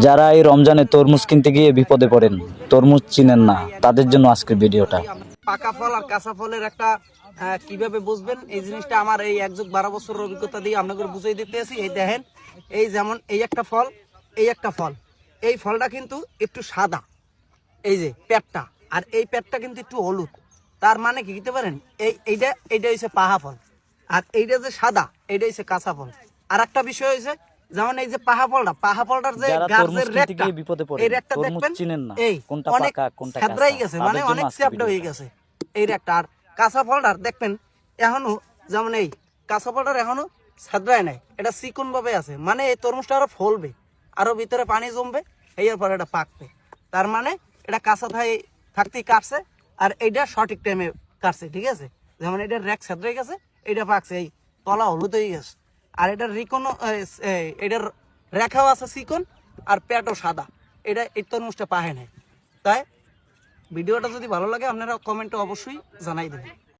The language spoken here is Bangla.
যারা এই রমজানে তরমুজ কিনতে গিয়ে বিপদে পড়েন, তরমুজ চিনেন না, তাদের জন্য আজকের ভিডিওটা। পাকা ফল আর কাঁচা ফলের একটা কিভাবে বুঝবেন এই জিনিসটা আমার এই 1+12 বছরের অভিজ্ঞতা দিয়ে আপনাকে বুঝিয়ে দিতে আছি। এই দেখেন, এই যেমন এই একটা ফল, এই একটা ফল, এই ফলটা কিন্তু একটু সাদা, এই যে পেটটা, আর এই পেটটা কিন্তু একটু হলুদ। তার মানে কি দিতে পারেন, এইটা হচ্ছে পাহা ফল, আর এইটা যে সাদা এইটা হচ্ছে কাঁচা ফল। আর একটা বিষয় হয়েছে, যেমন এই যে পাহা ফলটার যে গাছের রেটটা, এই রেটটা দেখবেন এই অনেক ছ্যাবড়াই গেছে, মানে অনেক ছ্যাবড়া হয়ে গেছে এই রেটটা। আর কাঁচা ফলটার দেখবেন এখনো, যেমন এই কাঁচা ফলটার এখনো ছ্যাবড়ায় নাই, এটা চিকন ভাবে আছে, মানে এই তরমুজটা আরো ফলবে, আরো ভিতরে পানি জমবে, এরপর এটা পাকবে। তার মানে এটা কাঁচা থাকতেই কাটছে, আর এইটা সঠিক টাইমে কাটছে, ঠিক আছে। যেমন এটার রেক ছ্যাবড়াই গেছে, এইটা পাকছে, এই তলা হলুদ হয়ে গেছে। আর এটার এটার রেখাও আছে চিকন, আর পেটও সাদা, এটা এই তরমুজটা পাহে নাই। তাই ভিডিওটা যদি ভালো লাগে আপনারা কমেন্টে অবশ্যই জানাই দেবেন।